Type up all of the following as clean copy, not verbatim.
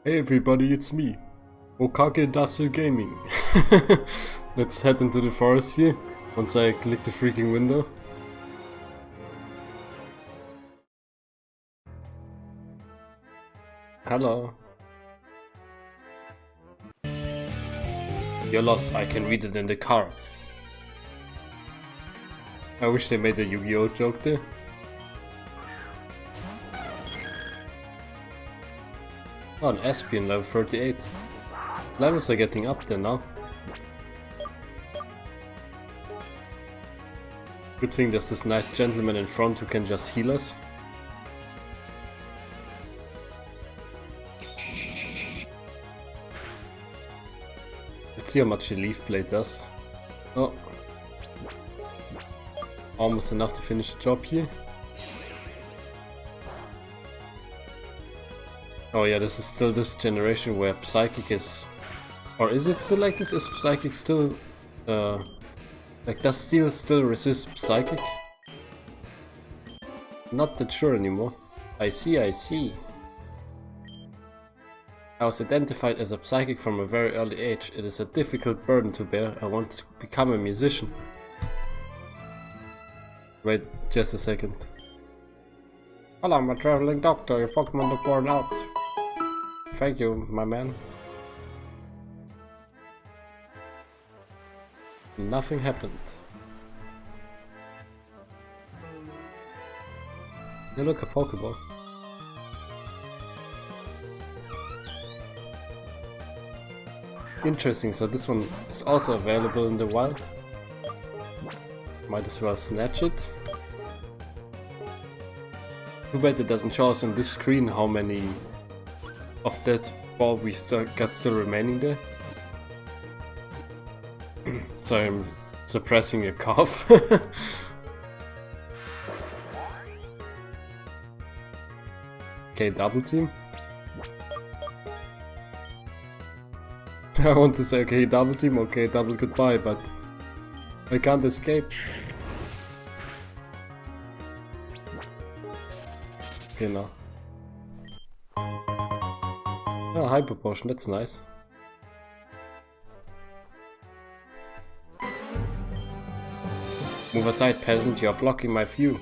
Hey everybody, it's me, PokéDex Gaming. Let's head into the forest here, once I click the freaking window. Hello. You're lost, I can read it in the cards. I wish they made a Yu-Gi-Oh joke there. Oh, an Espion level 38. Levels are getting up there now. Good thing there's this nice gentleman in front who can just heal us. Let's see how much the Leaf Blade does. Oh. Almost enough to finish the job here. Oh yeah, this is still this generation where Psychic is... Or is it still like this? Is Psychic still... like, does Steel still resist Psychic? Not that sure anymore. I see. I was identified as a Psychic from a very early age. It is a difficult burden to bear. I want to become a musician. Wait, just a second. Hello, I'm a traveling doctor. Your Pokemon look worn out. Thank you, my man. Nothing happened. Hey, look, a Pokeball. Interesting, so this one is also available in the wild. Might as well snatch it. Too bad it doesn't show us on this screen how many of that ball we got still remaining there. Sorry, I'm suppressing a cough. Okay, double team. I want to say okay, double team, okay, double goodbye, but I can't escape. Okay, now. Oh, Hyper Potion, that's nice. Move aside, peasant, you are blocking my view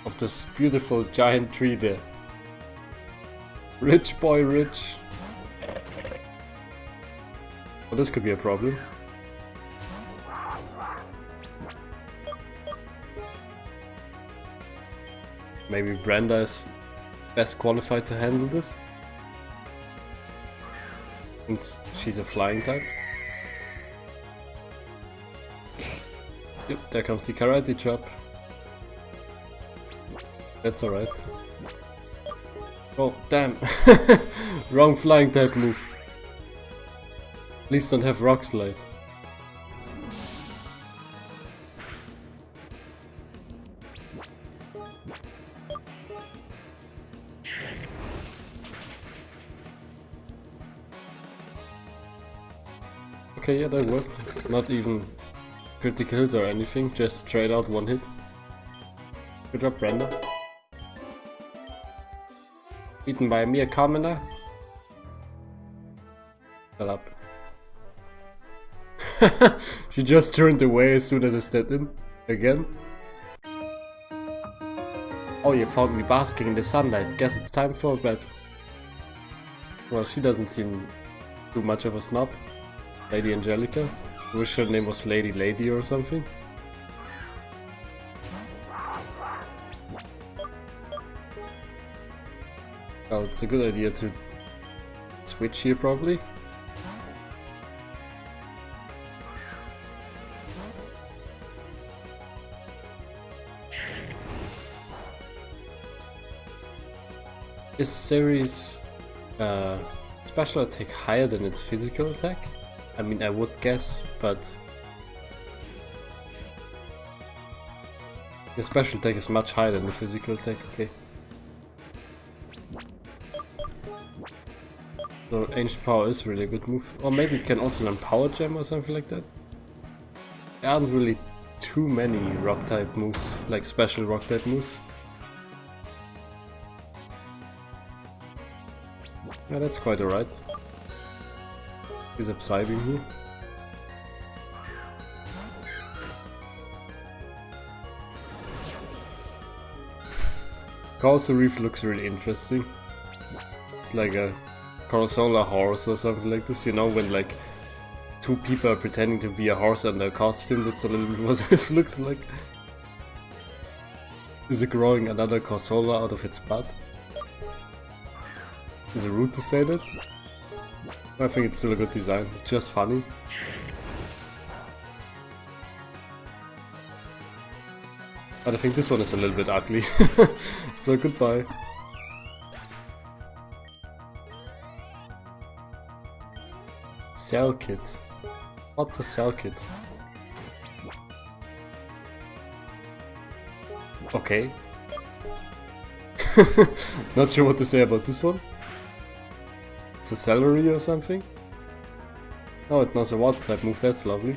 of this beautiful giant tree there. Rich boy, rich. Well, this could be a problem. Maybe Brenda is best qualified to handle this. Since she's a flying type. Yep, there comes the karate chop. That's alright. Oh, damn. Wrong flying type move. Please don't have Rock Slide. Okay, yeah, that worked. Not even critical hits or anything, just straight out one hit. Good job, Brenda. Beaten by a mere commoner. Shut up. She just turned away as soon as I stepped in. Again. Oh, you found me basking in the sunlight. Guess it's time for bed. Well, she doesn't seem too much of a snob. Lady Angelica. I wish her name was Lady or something. Well, it's a good idea to switch here probably. Is Ceres special attack higher than its physical attack? I mean, I would guess, but the special attack is much higher than the physical attack, okay. So Ancient Power is really a good move. Or maybe it can also learn Power Gem or something like that. There aren't really too many rock type moves, like special rock type moves. Yeah, that's quite alright. He's absorbing here. Coastal Reef looks really interesting. It's like a Corsola horse or something like this, you know, when like two people are pretending to be a horse under a costume. That's a little bit what this looks like. Is it growing another Corsola out of its butt? Is it rude to say that? I think it's still a good design, it's just funny. But I think this one is a little bit ugly. So goodbye. Cell kit. What's a cell kit? Okay. Not sure what to say about this one. It's a celery or something? Oh, it knows a water type move, that's lovely.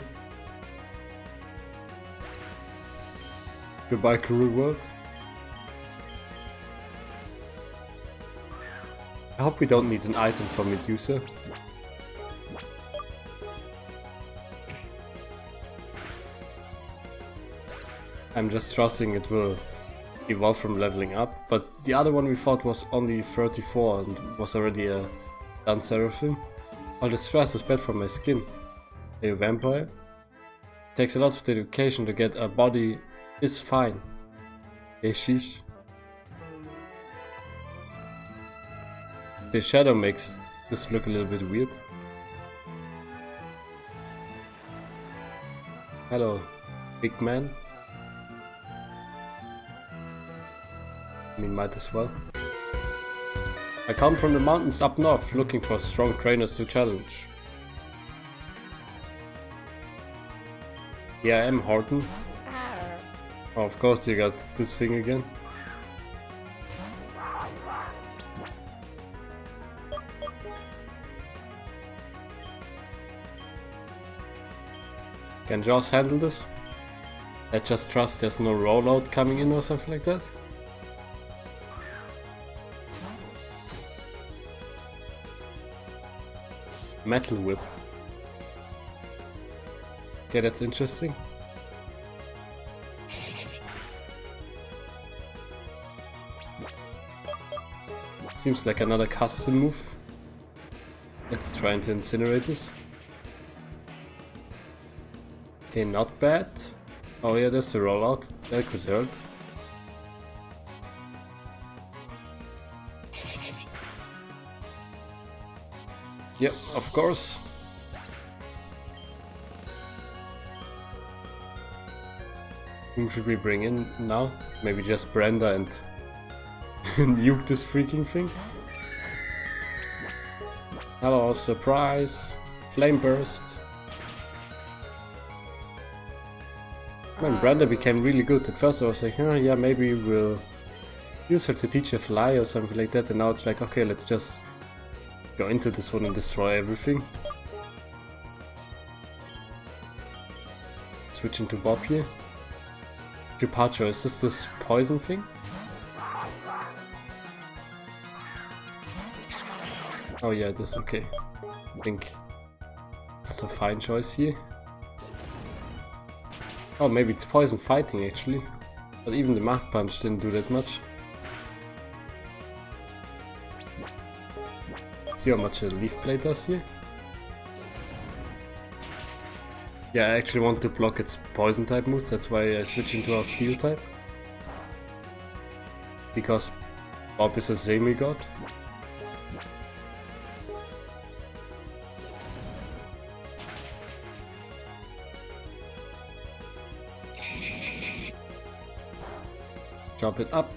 Goodbye, cruel world. I hope we don't need an item for Medusa. I'm just trusting it will evolve from leveling up, but the other one we thought was only 34 and was already a done seraphim. All the stress is bad for my skin. Are you a vampire? Takes a lot of dedication to get a body is fine. Hey, sheesh. The shadow makes this look a little bit weird. Hello, big man. I mean, might as well. I come from the mountains up north, looking for strong trainers to challenge. Yeah, I am Horton. Oh, of course you got this thing again. Can Jaws handle this? I just trust there's no rollout coming in or something like that. Metal whip. Okay, that's interesting. Seems like another custom move. Let's try to incinerate this. Okay, not bad. Oh yeah, there's the rollout. That could hurt. Yep, of course. Whom should we bring in now? Maybe just Brenda and nuke this freaking thing. Hello, surprise! Flame burst. Man, Brenda became really good. At first I was like, oh yeah, maybe we'll use her to teach a fly or something like that, and now it's like, okay, let's just go into this one and destroy everything. Switching to Bob here. Jupacho, is this poison thing? Oh yeah, this okay. I think it's a fine choice here. Oh, maybe it's poison fighting actually. But even the Mach Punch didn't do that much. See how much a Leaf Blade does here? Yeah, I actually want to block its poison type moves, that's why I switch into our steel type. Because Bob is a semi-god. Drop it up,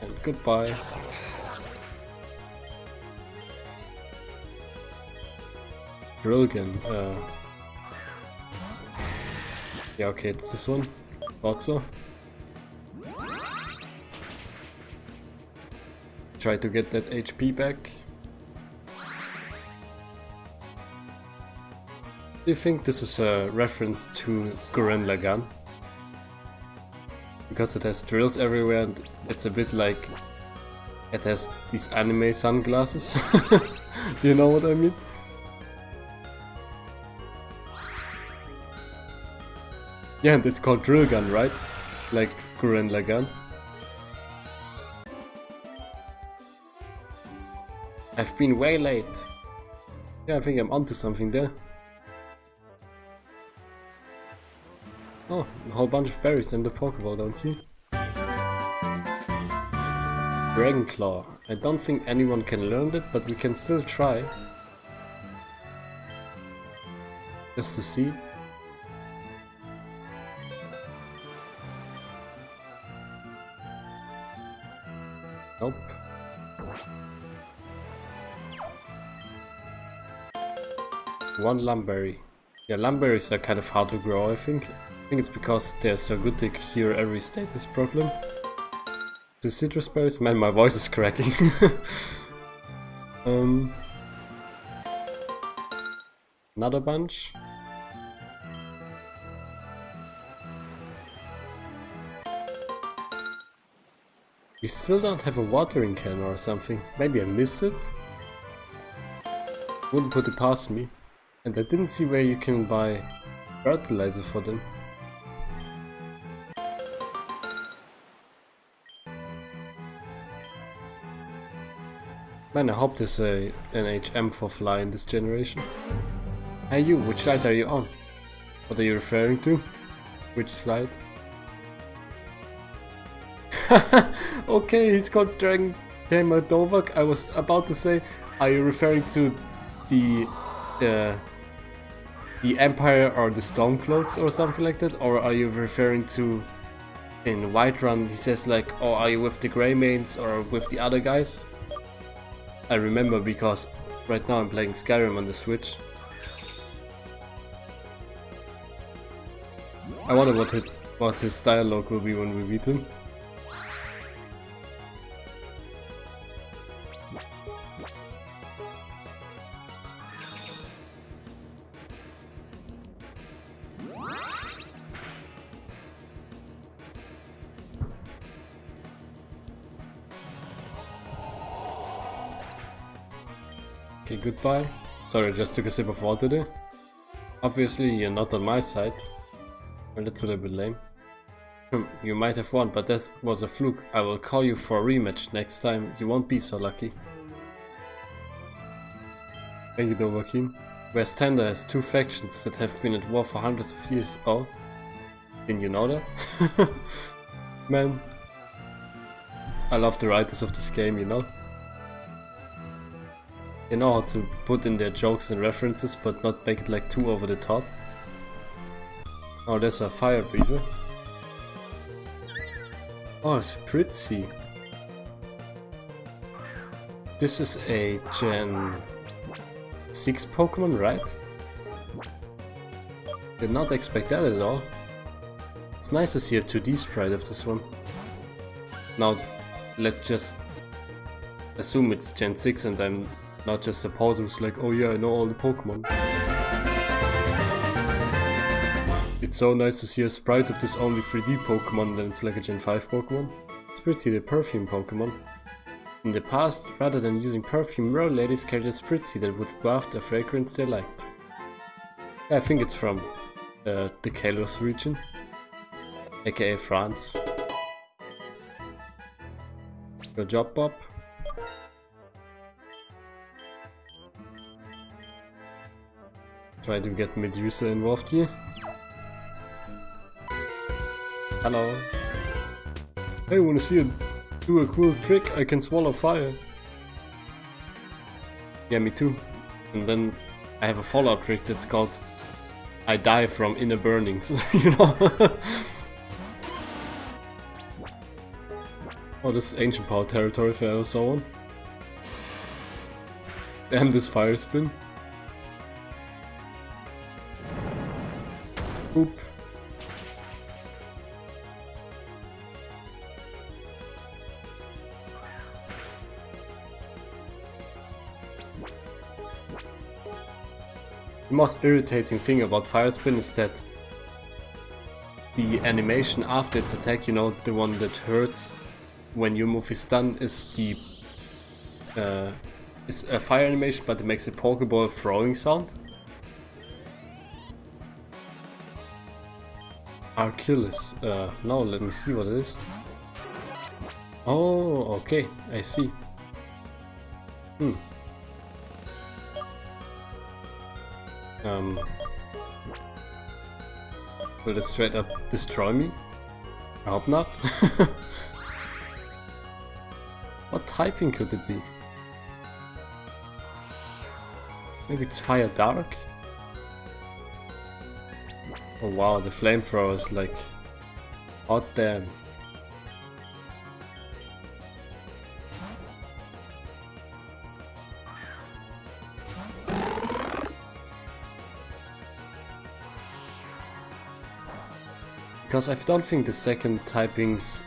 and goodbye. Drillgun, yeah, okay, it's this one. Thought so. Try to get that HP back. Do you think this is a reference to Gurren Lagann? Because it has drills everywhere and it's a bit like It has these anime sunglasses. Do you know what I mean? Yeah, and it's called drill gun, right? Like Gurren Lagann. I've been way late. Yeah, I think I'm onto something there. Oh, a whole bunch of berries in the Pokeball, don't you? Dragon Claw. I don't think anyone can learn it, but we can still try. Just to see. Nope. One Lumberry. Yeah, Lumberries are kind of hard to grow, I think. I think it's because they're so good they cure every status problem. The citrus berries? Man, my voice is cracking. Another bunch. We still don't have a watering can or something. Maybe I missed it? Wouldn't put it past me. And I didn't see where you can buy fertilizer for them. Man, I hope there's an HM for fly in this generation. Hey you, which side are you on? What are you referring to? Which side? Okay, he's called Dragon Tamer Dovak. I was about to say, are you referring to the Empire or the Stormcloaks or something like that? Or are you referring to, in Whiterun, he says like, oh, are you with the Greymaids or with the other guys? I remember because right now I'm playing Skyrim on the Switch. I wonder what his dialogue will be when we meet him. Okay, goodbye. Sorry, I just took a sip of water there. Obviously, you're not on my side. Well, that's a little bit lame. You might have won, but that was a fluke. I will call you for a rematch next time. You won't be so lucky. Thank you, Dovahkiin. West Tandor has two factions that have been at war for hundreds of years. Oh? Didn't you know that? Man. I love the writers of this game, you know? They know how to put in their jokes and references, but not make it like too over the top. Oh, there's a fire breather. Oh, Spritzy. This is a Gen 6 Pokemon, right? Did not expect that at all. It's nice to see a 2D sprite of this one. Now, let's just assume it's Gen 6 and I'm not just a poser who's like, oh yeah, I know all the Pokemon. It's so nice to see a sprite of this only 3D Pokemon than it's like a Gen 5 Pokemon. Spritzy, the perfume Pokemon. In the past, rather than using perfume, royal ladies carried a Spritzy that would waft a fragrance they liked. Yeah, I think it's from the Kalos region, aka France. Good job, Bob. Try to get Medusa involved here. Hello. Hey, wanna see it do a cool trick? I can swallow fire. Yeah, me too. And then I have a Fallout trick that's called I die from inner burnings, you know? Oh, this is Ancient Power territory if I ever saw one. Damn, this fire spin. Oop. The most irritating thing about Fire Spin is that the animation after its attack, you know, the one that hurts when your move is done, is the is a fire animation, but it makes a Pokeball throwing sound. Archilles. Now let me see what it is. Oh, okay, I see. Will it straight up destroy me? I hope not. What typing could it be? Maybe it's Fire Dark? Oh wow, the flamethrower is like hot damn. Because I don't think the second typings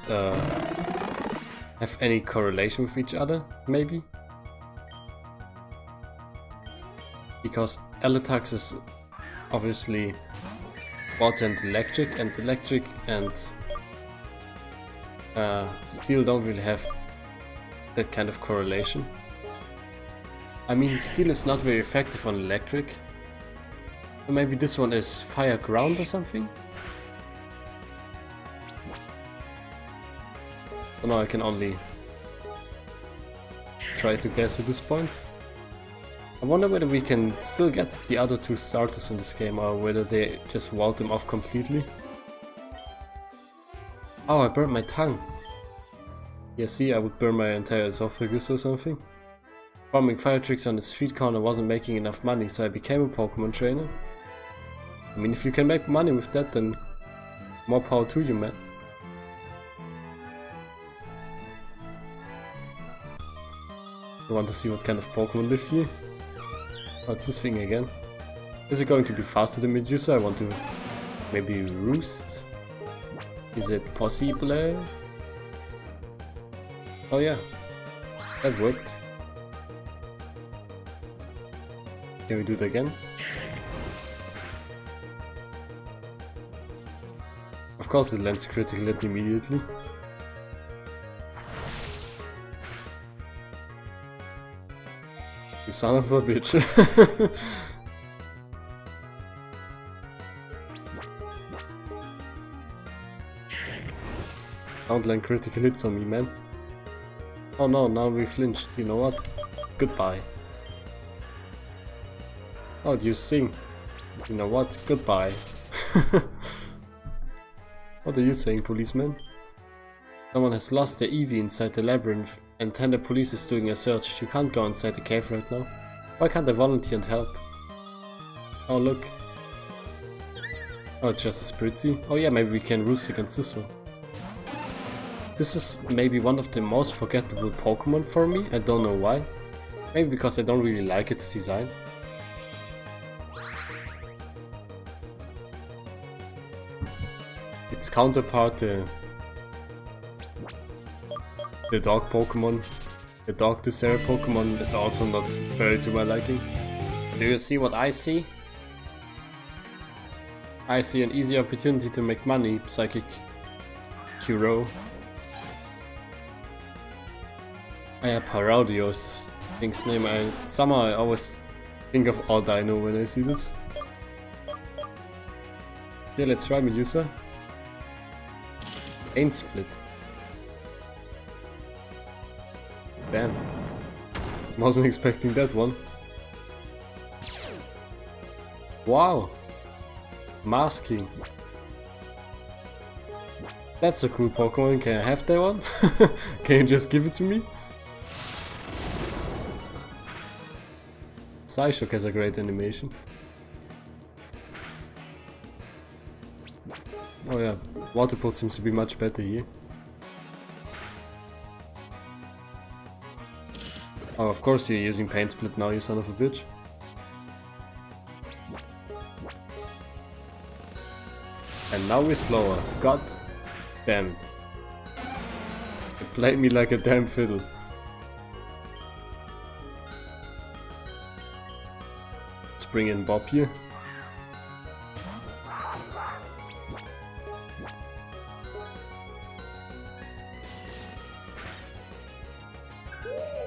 have any correlation with each other, maybe? Because Eletax is obviously water and electric and steel don't really have that kind of correlation. I mean, steel is not very effective on electric. So maybe this one is fire ground or something? So now I can only try to guess at this point. I wonder whether we can still get the other two starters in this game or whether they just walled them off completely. Oh, I burned my tongue. Yeah, see, I would burn my entire esophagus or something. Farming fire tricks on the street corner wasn't making enough money, so I became a Pokemon trainer. I mean, if you can make money with that, then more power to you, man. I want to see what kind of Pokemon live here. What's this thing again? Is it going to be faster than Medusa? I want to maybe roost. Is it possible? Oh yeah, that worked. Can we do it again? Of course it lands critical hit immediately. You son of a bitch. Don't land critical hits on me, man. Oh no, now we flinched. You know what? Goodbye. Oh, do you sing? You know what? Goodbye. What are you saying, policeman? Someone has lost their Eevee inside the labyrinth and Tandor police is doing a search. You can't go inside the cave right now. Why can't I volunteer and help? Oh look. Oh, it's just a Spritzy. Oh yeah, maybe we can roost against this one. This is maybe one of the most forgettable Pokemon for me. I don't know why. Maybe because I don't really like its design. Its counterpart, the dog Pokemon, the dog Desert Pokemon is also not very to my liking. Do you see what I see? I see an easy opportunity to make money, Psychic Kuro. Paraudio is this thing's name. Somehow I always think of Aldino when I see this. Yeah, let's try Medusa. Pain Split. Damn. Wasn't expecting that one. Wow. Masking. That's a cool Pokemon. Can I have that one? Can you just give it to me? Psyshock has a great animation. Oh yeah, Water Pulse seems to be much better here. Oh, of course you're using Pain Split now, you son of a bitch. And now we're slower. God damn it. It played me like a damn fiddle. Let's bring in Bob here.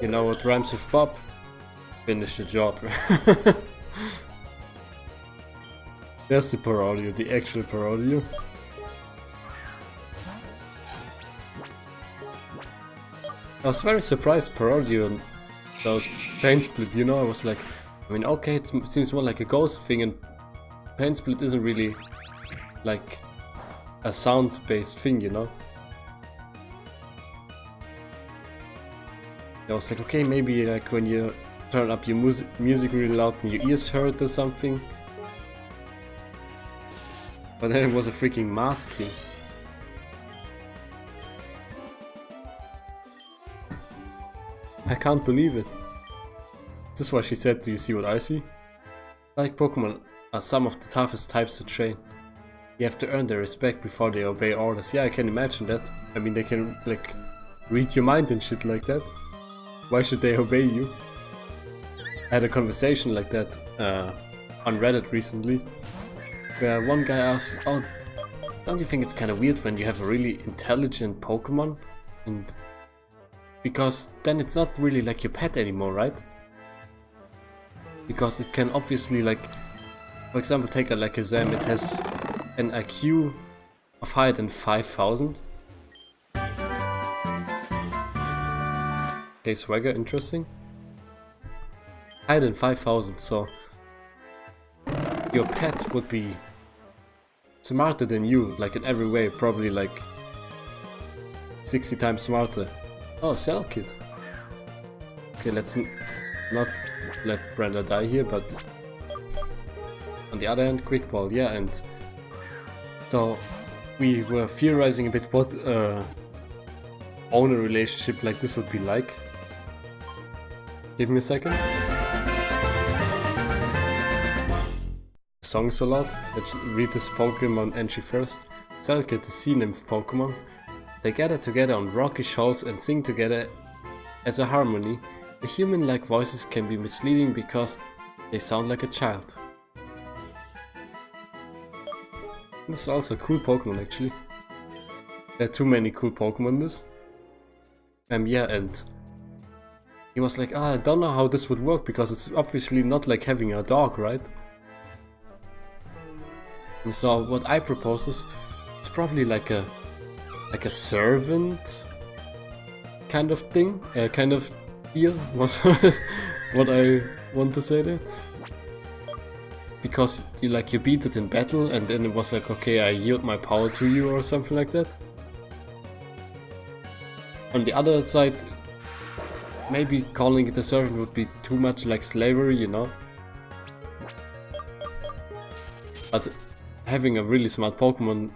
You know what rhymes with Bob? Finish the job. There's the Paraudio, the actual Paraudio. I was very surprised Paraudio does Pain Split, you know, I was like, I mean, okay, it seems more like a ghost thing, and Pain Split isn't really like a sound-based thing, you know. I was like, okay, maybe like when you turn up your music really loud and your ears hurt or something. But then it was a freaking masking. I can't believe it. This is what she said, do you see what I see? Like Pokemon are some of the toughest types to train. You have to earn their respect before they obey orders. Yeah, I can imagine that. I mean, they can like read your mind and shit like that. Why should they obey you? I had a conversation like that on Reddit recently, where one guy asked, oh, don't you think it's kind of weird when you have a really intelligent Pokemon? And because then it's not really like your pet anymore, right? Because it can obviously, like, for example, take a Alakazam, it has an IQ of higher than 5,000. Okay, Swagger, interesting. Higher than 5,000, so your pet would be smarter than you, like in every way, probably like 60 times smarter. Oh, Cell Kid. Okay, let's not let Brenda die here, but on the other hand, Quick Ball, yeah, and so we were theorizing a bit what owner relationship like this would be like. Give me a second. The song's so loud. Let's read this Pokemon entry first. Cellkit, the sea nymph Pokemon. They gather together on rocky shoals and sing together as a harmony. The human-like voices can be misleading because they sound like a child. This is also a cool Pokemon actually. There are too many cool Pokemon in this. Yeah, and he was like, I don't know how this would work because it's obviously not like having a dog, right? And so what I propose is, it's probably like a servant kind of thing, kind of deal was what I want to say there. Because you beat it in battle and then it was like, okay, I yield my power to you or something like that. On the other side, maybe calling it a servant would be too much like slavery, you know. But having a really smart Pokemon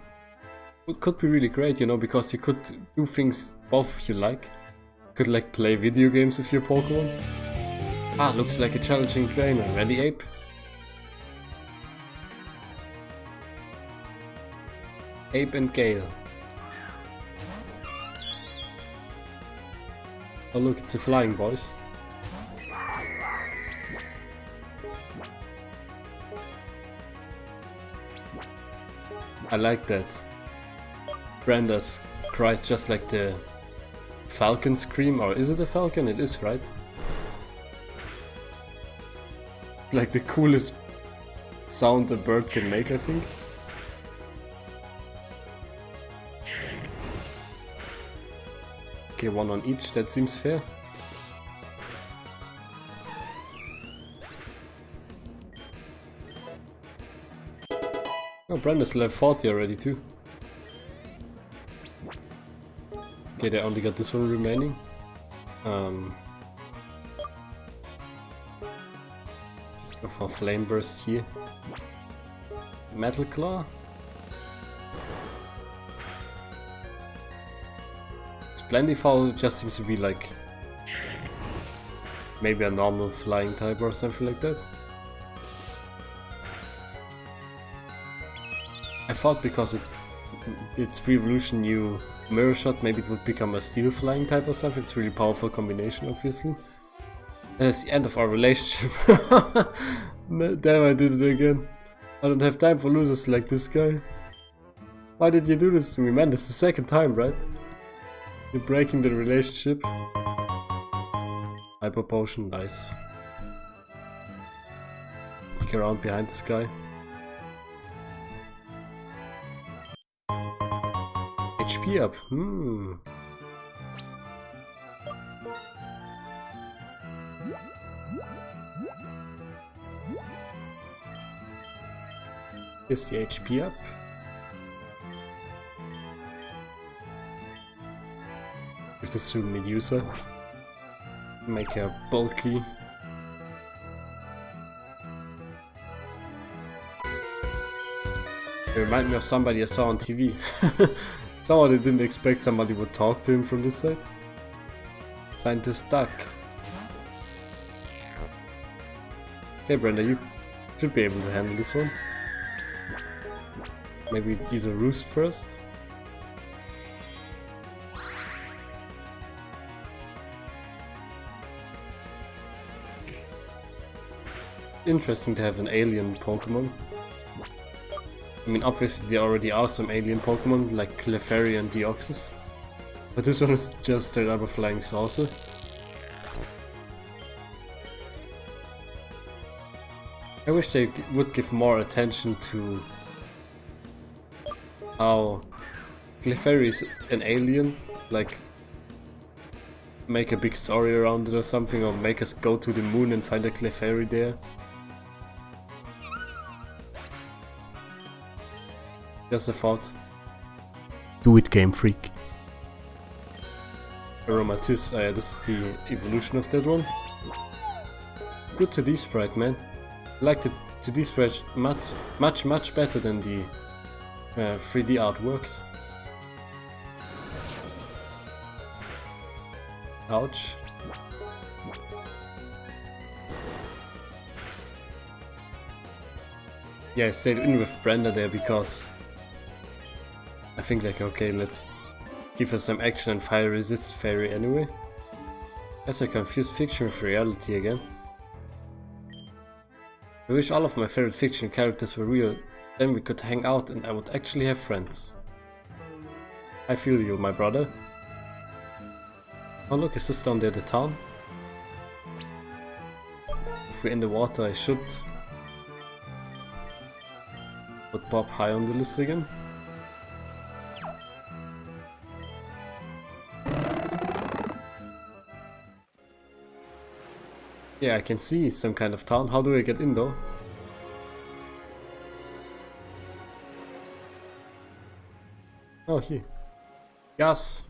could be really great, you know, because you could do things both you like. You could like play video games with your Pokemon. Ah, looks like a challenging trainer. Ready, Ape? Ape and Gale. Oh look, it's a flying voice. I like that. Brenda's cries just like the falcon scream, or is it a falcon? It is, right? Like the coolest sound a bird can make, I think. Okay, one on each, that seems fair. Oh, Brenda's level 40 already too. Okay, they only got this one remaining. Let's go for Flame Burst here. Metal Claw. Splendifowl just seems to be like maybe a normal flying type or something like that. I thought because it's pre-evolution new Mirror Shot, maybe it would become a steel flying type or something. It's a really powerful combination, obviously. And it's the end of our relationship. Damn, I did it again. I don't have time for losers like this guy. Why did you do this to me? Man, this is the second time, right? You're breaking the relationship. Hyper potion, nice. Sneak around behind this guy. HP up, Here's the HP up. With the Soon Medusa. Make her bulky. They remind me of somebody I saw on TV. Someone I didn't expect somebody would talk to him from this side. Scientist Duck. Okay, Brenda, you should be able to handle this one. Maybe use a roost first. Interesting to have an alien Pokemon. I mean, obviously there already are some alien Pokemon like Clefairy and Deoxys, but this one is just straight up a flying saucer. I wish they would give more attention to how Clefairy is an alien, like make a big story around it or something, or make us go to the moon and find a Clefairy there. Just a thought. Do it, Game Freak. Aromatisse, this is the evolution of that one. Good 2D sprite, man. I like the 2D sprite much better than the 3D artworks. Ouch. Yeah, I stayed in with Brenda there because I think like, okay, let's give her some action and fire resist fairy anyway. Guess I confused fiction with reality again. I wish all of my favorite fiction characters were real, then we could hang out and I would actually have friends. I feel you, my brother. Oh look, is this down there the town? If we're in the water I should put Bob high on the list again. Yeah, I can see some kind of town. How do I get in though? Oh, here. Yes!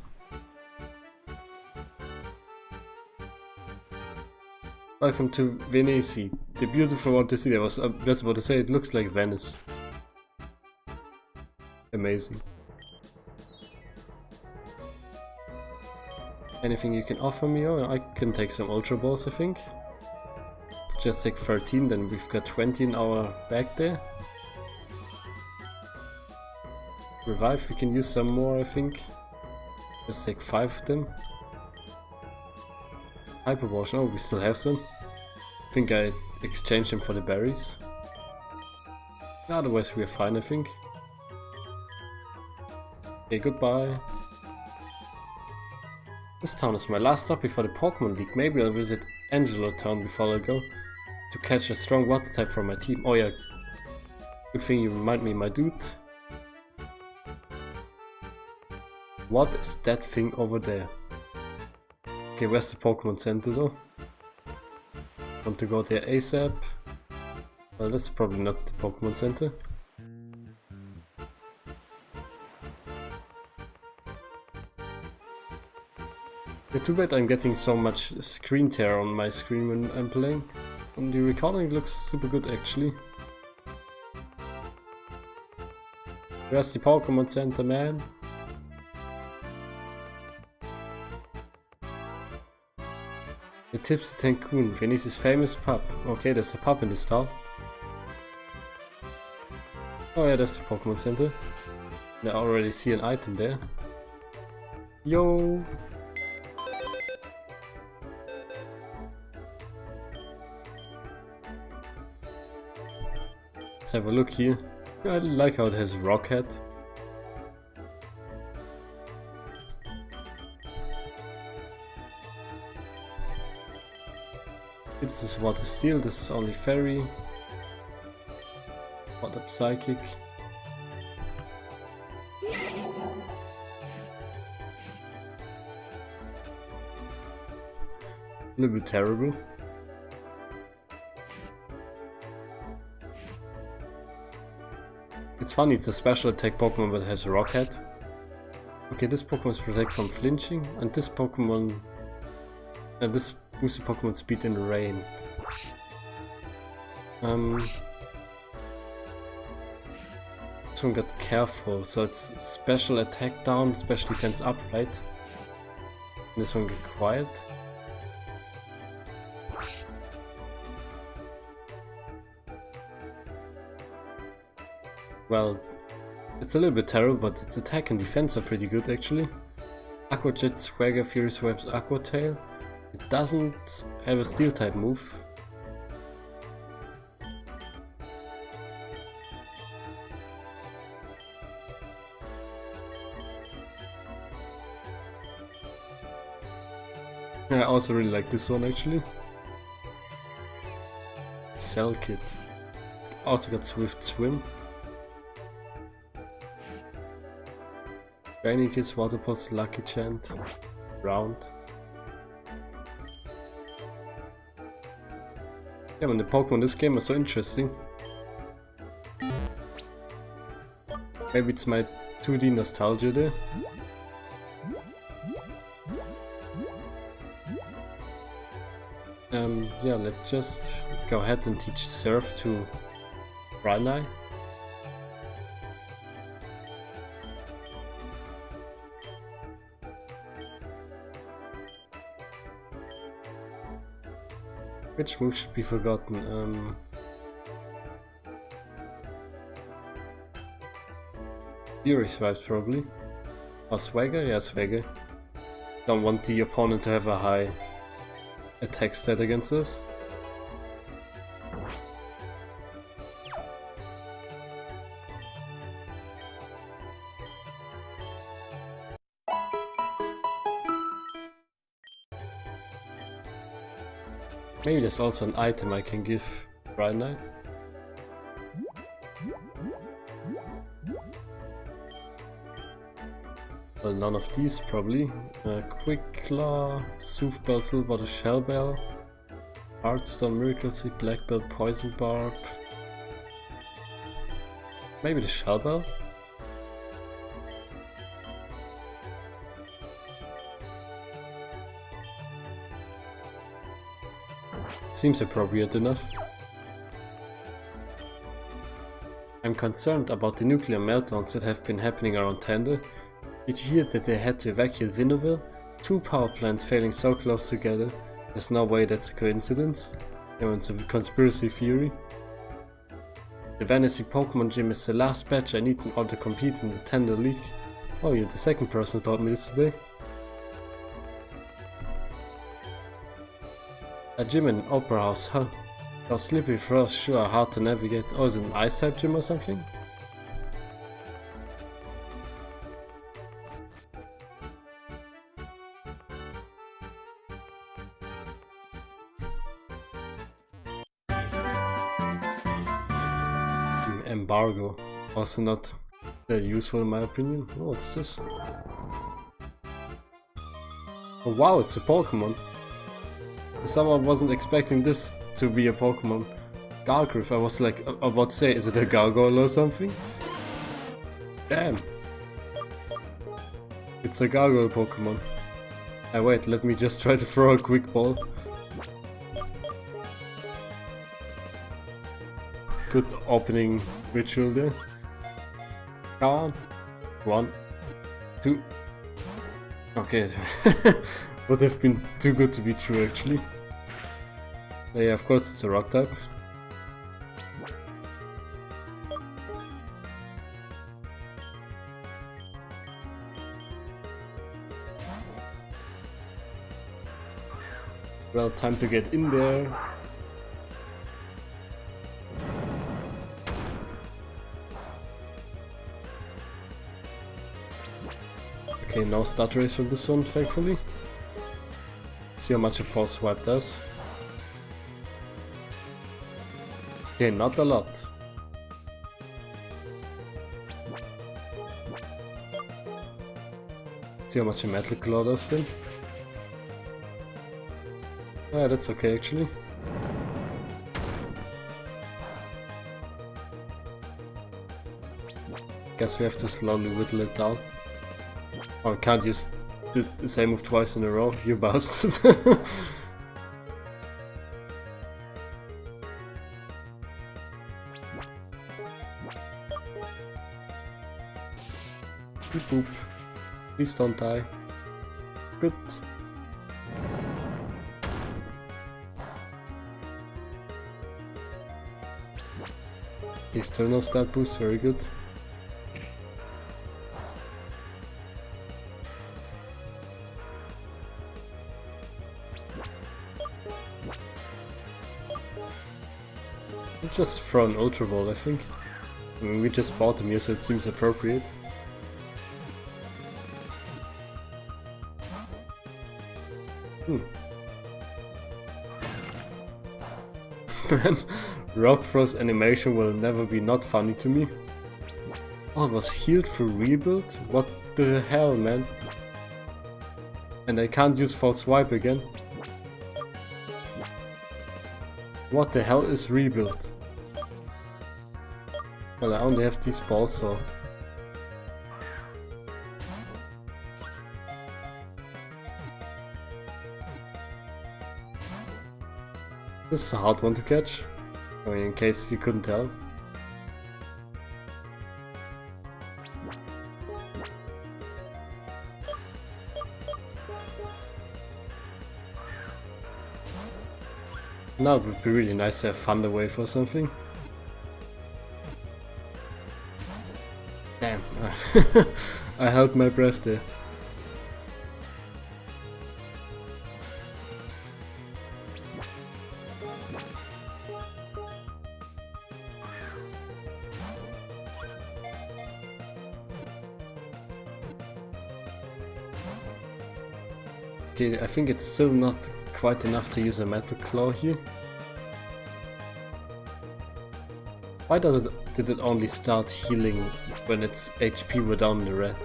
Welcome to Venice, the beautiful water city. I was just about to say, it looks like Venice. Amazing. Anything you can offer me? Oh, I can take some Ultra Balls, I think. Just take 13, then we've got 20 in our bag there. Revive, we can use some more, I think. Just take 5 of them. Hyper Potion, oh, we still have some. I think I exchanged them for the berries. Otherwise we are fine, I think. Okay, goodbye. This town is my last stop before the Pokemon League. Maybe I'll visit Angelo Town before I go to catch a strong water type for my team. Oh yeah, good thing you remind me, my dude. What is that thing over there? Okay, where's the Pokemon Center though? Want to go there ASAP? Well, that's probably not the Pokemon Center. Yeah, too bad I'm getting so much screen tear on my screen when I'm playing. On the recording it looks super good actually. Where's the Pokemon Center, man? The Tipsy Tankoon, Venice's famous pub. Okay, there's a pub in this town. Oh yeah, that's the Pokemon Center. I already see an item there. Yo! Let's have a look here. I like how it has a rock head. This is Water Steel, this is only Fairy. Water Psychic. A little bit terrible. It's funny, it's a special attack Pokemon that has Rock Head. Okay, this Pokemon is protect from flinching, and this Pokemon... and this boosts Pokemon speed in rain. This one got careful, so it's special attack down, special defense up, right? And this one get quiet. Well, it's a little bit terrible, but its attack and defense are pretty good actually. Aqua Jet, Swagger, Furious Webs, Aqua Tail. It doesn't have a Steel type move. I also really like this one actually. Cell Kit. Also got Swift Swim. Training Kiss, Water Pulse, Lucky Chant, Round. Yeah man, the Pokemon in this game are so interesting. Maybe it's my 2D nostalgia there. Yeah, let's just go ahead and teach Surf to Rhyhorn. Which move should be forgotten? Fury Swipes probably. Or Swagger? Yeah, Swagger. Don't want the opponent to have a high attack stat against us. Maybe there's also an item I can give right now. Well, none of these probably. Quick Claw, Soothe Bell, Silver, Shell Bell, Heartstone, Miracle Seed, Black Belt, Poison Barb. Maybe the Shell Bell? Seems appropriate enough. I'm concerned about the nuclear meltdowns that have been happening around Tandor. Did you hear that they had to evacuate Vinnoville? 2 power plants failing so close together. There's no way that's a coincidence. Yeah, it's a conspiracy theory. The Vanishing Pokemon Gym is the last batch I need in order to compete in the Tandor League. Oh, you're the second person who taught me this today. A gym in an opera house, huh? Those slippery floors sure are hard to navigate. Oh, is it an ice type gym or something? Embargo. Also not that useful in my opinion. Oh, what's this? Oh wow, it's a Pokemon. Someone wasn't expecting this to be a Pokemon. Gargriff, I was like about to say, is it a gargoyle or something? Damn. It's a gargoyle Pokemon. Wait, let me just try to throw a quick ball. Good opening ritual there. Come on. 1, 2. Okay. Would have been too good to be true actually. Yeah, of course it's a rock type. Well, time to get in there. Okay, no start race from this one, thankfully. Let's see how much a false swipe does. Okay, not a lot. See how much a metal claw does then. Yeah, that's okay actually. Guess we have to slowly whittle it down. Oh, I can't use the same move twice in a row, you bastard. Boop boop. Please don't die. Good. He still no stat boost, very good. We'll just throw an Ultra Ball, I think. I mean, we just bought him here, so it seems appropriate. Man, Rock Frost animation will never be not funny to me. Oh, it was healed for rebuild? What the hell, man? And I can't use false swipe again. What the hell is rebuild? Well, I only have these balls, so... This is a hard one to catch. I mean, in case you couldn't tell. Now it would be really nice to have Thunder Wave or something. Damn, I held my breath there. Okay, I think it's still not quite enough to use a Metal Claw here. Why did it only start healing when its HP were down in the red?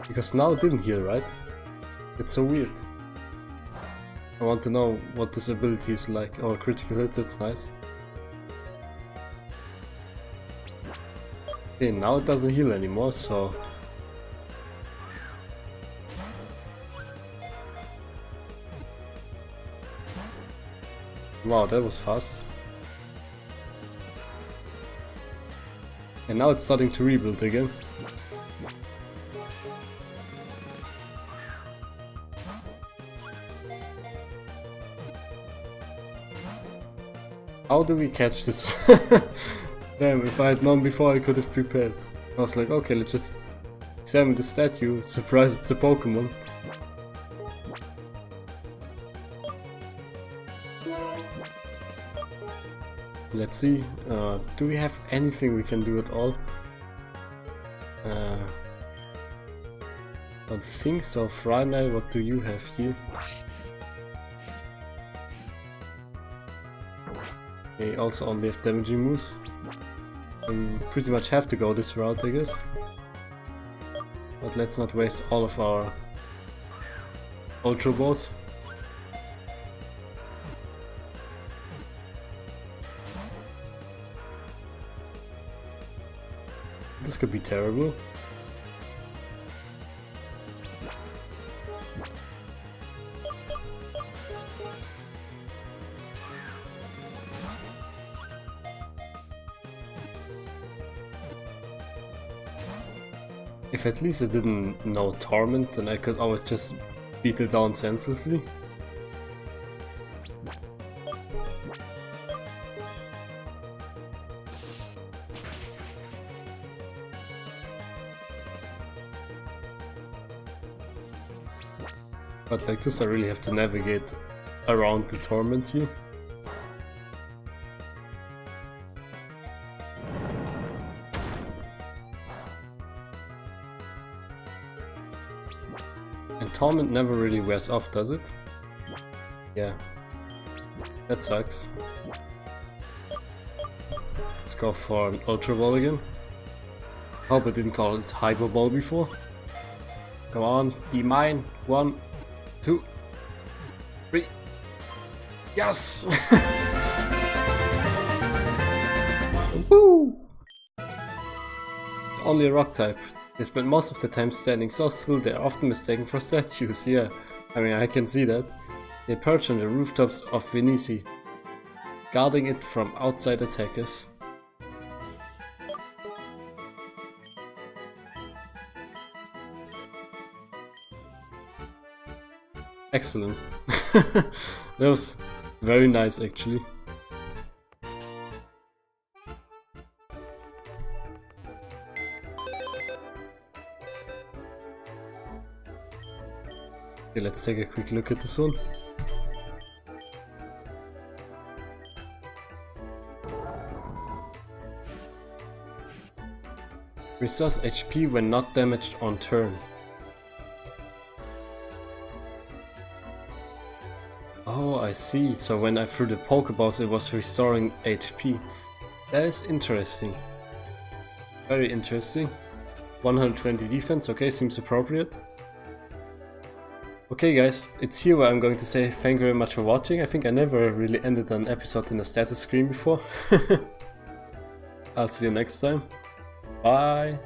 Because now it didn't heal, right? It's so weird. I want to know what this ability is like. Oh, critical hit, that's nice. Okay, now it doesn't heal anymore, so... Wow, that was fast. And now it's starting to rebuild again. How do we catch this? Damn, if I had known before I could have prepared. I was like, okay, let's just examine the statue, surprise it's a Pokemon. Let's see, do we have anything we can do at all? Don't think so. Friday, what do you have here? Okay, also only have damaging moves. Pretty much have to go this route, I guess. But let's not waste all of our Ultra Balls. This could be terrible. If at least it didn't know Torment, then I could always just beat it down senselessly. But like this I really have to navigate around the Torment here. torment never really wears off, does it? Yeah. That sucks. Let's go for an Ultra Ball again. Hope I didn't call it Hyper Ball before. Come on, be mine. 1, 2, 3. Yes! Woo! It's only a rock type. They spend most of the time standing so still they are often mistaken for statues. Yeah, I mean I can see that. They perch on the rooftops of Venice, guarding it from outside attackers. Excellent. That was very nice actually. Okay, let's take a quick look at this one. Restores HP when not damaged on turn. Oh, I see. So when I threw the Pokeballs it was restoring HP. That is interesting. Very interesting. 120 defense, okay, seems appropriate. Okay guys, it's here where I'm going to say thank you very much for watching. I think I never really ended an episode in a status screen before. I'll see you next time. Bye!